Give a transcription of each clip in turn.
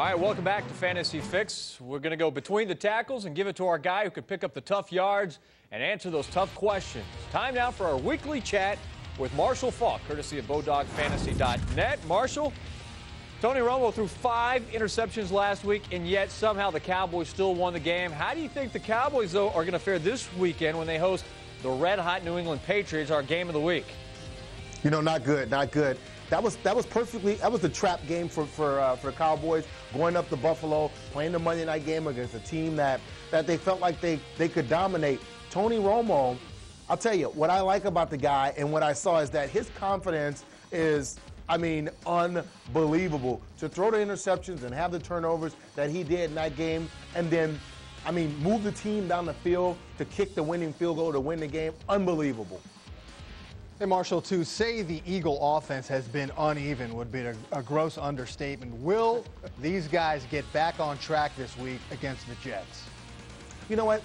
All right, welcome back to Fantasy Fix. We're going to go between the tackles and give it to our guy who can pick up the tough yards and answer those tough questions. Time now for our weekly chat with Marshall Faulk, courtesy of BodogFantasy.net. Marshall, Tony Romo threw 5 interceptions last week, and yet somehow the Cowboys still won the game. How do you think the Cowboys, though, are going to fare this weekend when they host the red-hot New England Patriots, our game of the week? You know, not good, not good. That was the trap game for the Cowboys, going up to Buffalo, playing the Monday night game against a team that they felt like they could dominate. Tony Romo, I'll tell you, what I like about the guy and what I saw is that his confidence is, I mean, unbelievable. To throw the interceptions and have the turnovers that he did in that game, and then, I mean, move the team down the field to kick the winning field goal to win the game, unbelievable. Hey, Marshall, to say the Eagle offense has been uneven would be a gross understatement. Will these guys get back on track this week against the Jets? You know what?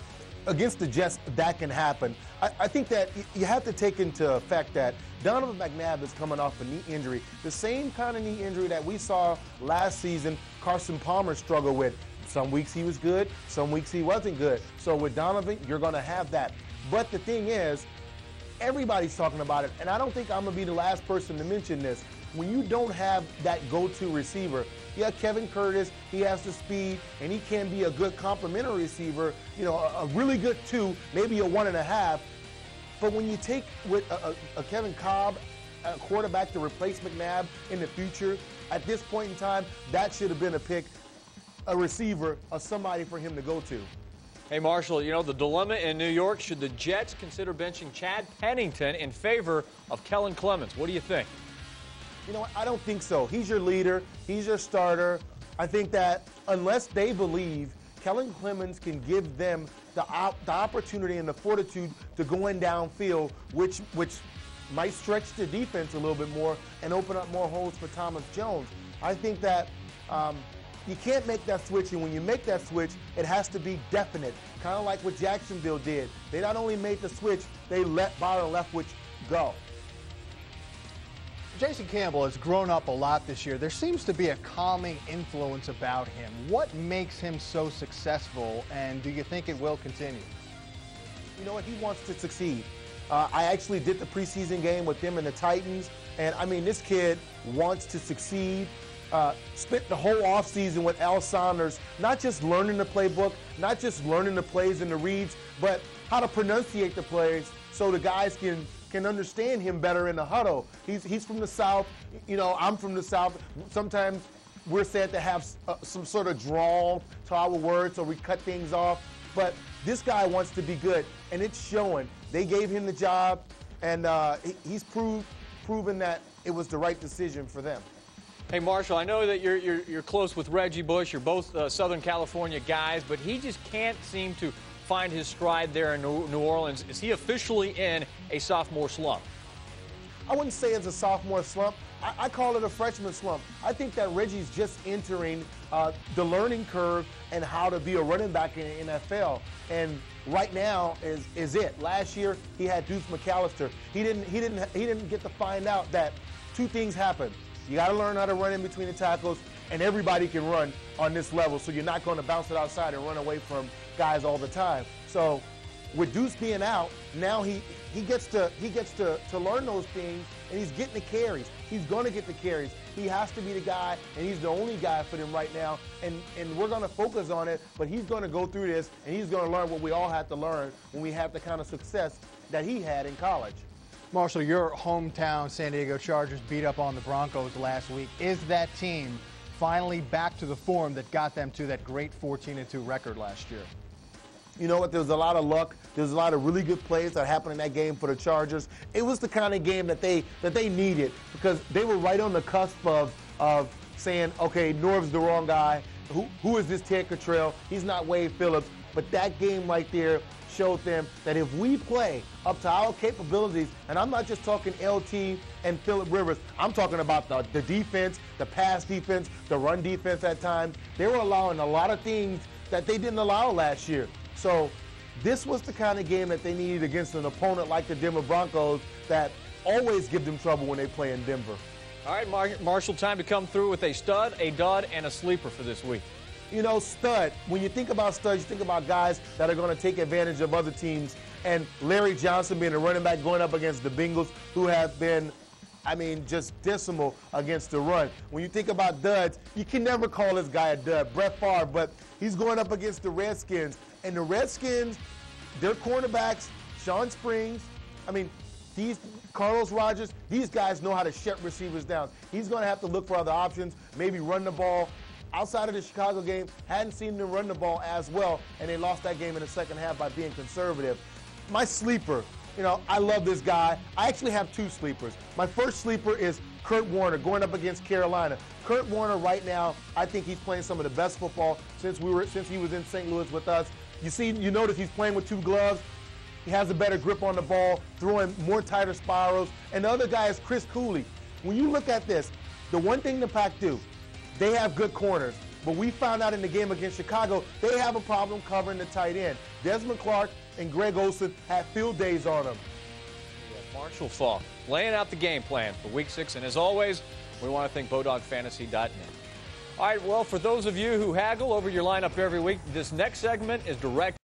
Against the Jets, that can happen. I think that you have to take into effect that Donovan McNabb is coming off a knee injury, the same kind of knee injury that we saw last season Carson Palmer struggle with. Some weeks he was good, some weeks he wasn't good. So with Donovan, you're going to have that. But the thing is, everybody's talking about it, and I don't think I'm going to be the last person to mention this. When you don't have that go-to receiver, yeah, Kevin Curtis, he has the speed, and he can be a good complementary receiver, you know, a really good 2, maybe a 1.5. But when you take with a Kevin Cobb, a quarterback to replace McNabb in the future, at this point in time, that should have been a pick, a receiver, or somebody for him to go to. Hey, Marshall, you know, the dilemma in New York, should the Jets consider benching Chad Pennington in favor of Kellen Clemens? What do you think? You know what? I don't think so. He's your leader. He's your starter. I think that unless they believe Kellen Clemens can give them the opportunity and the fortitude to go in downfield, which might stretch the defense a little bit more and open up more holes for Thomas Jones. I think that you can't make that switch, and when you make that switch, it has to be definite, kind of like what Jacksonville did. They not only made the switch, they let Byron Leftwich go. Jason Campbell has grown up a lot this year. There seems to be a calming influence about him. What makes him so successful, and do you think it will continue? You know what? He wants to succeed. I actually did the preseason game with him and the Titans, and I mean, this kid wants to succeed. Spent the whole offseason with Al Saunders, not just learning the playbook, not just learning the plays and the reads, but how to pronunciate the plays so the guys can understand him better in the huddle. He's from the South. You know, I'm from the South. Sometimes we're said to have some sort of drawl to our words, or we cut things off. But this guy wants to be good, and it's showing. They gave him the job, and he's proven that it was the right decision for them. Hey, Marshall, I know that you're close with Reggie Bush. You're both Southern California guys, but he just can't seem to find his stride there in New Orleans. Is he officially in a sophomore slump? I wouldn't say it's a sophomore slump. I call it a freshman slump. I think that Reggie's just entering the learning curve and how to be a running back in the NFL. And right now is it. Last year he had Deuce McAllister. He didn't get to find out that 2 things happen. You got to learn how to run in between the tackles, and everybody can run on this level, so you're not going to bounce it outside and run away from guys all the time. So with Deuce being out, now he gets to learn those things, and he's getting the carries. He's going to get the carries. He has to be the guy, and he's the only guy for them right now, and we're going to focus on it, but he's going to go through this, and he's going to learn what we all have to learn when we have the kind of success that he had in college. Marshall, your hometown San Diego Chargers beat up on the Broncos last week. Is that team finally back to the form that got them to that great 14-2 record last year? You know what? There was a lot of luck. There's a lot of really good plays that happened in that game for the Chargers. It was the kind of game that they needed, because they were right on the cusp of saying, okay, Norv's the wrong guy. Who is this Ted Cottrell? He's not Wade Phillips. But that game right there showed them that if we play up to our capabilities, and I'm not just talking LT and Phillip Rivers, I'm talking about the defense, the pass defense, the run defense at times. They were allowing a lot of things that they didn't allow last year. So this was the kind of game that they needed against an opponent like the Denver Broncos that always give them trouble when they play in Denver. All right, Marshall, time to come through with a stud, a dud, and a sleeper for this week. You know, stud, when you think about studs, you think about guys that are going to take advantage of other teams. And Larry Johnson being a running back going up against the Bengals, who have been, just decimal against the run. When you think about duds, you can never call this guy a dud, Brett Favre, but he's going up against the Redskins. And the Redskins, their cornerbacks, Sean Springs, Carlos Rogers, these guys know how to shut receivers down. He's going to have to look for other options, maybe run the ball. Outside of the Chicago game, hadn't seen them run the ball as well, and they lost that game in the second half by being conservative. My sleeper, I love this guy. I actually have two sleepers. My first sleeper is Kurt Warner going up against Carolina. Kurt Warner right now, I think he's playing some of the best football since he was in St. Louis with us. You notice he's playing with two gloves. He has a better grip on the ball, throwing more tighter spirals. And the other guy is Chris Cooley. When you look at this, the one thing the Pack do, they have good corners. But we found out in the game against Chicago, they have a problem covering the tight end. Desmond Clark and Greg Olsen had field days on them. Marshall Faulk laying out the game plan for Week 6. And as always, we want to thank BodogFantasy.net. All right, well, for those of you who haggle over your lineup every week, this next segment is direct.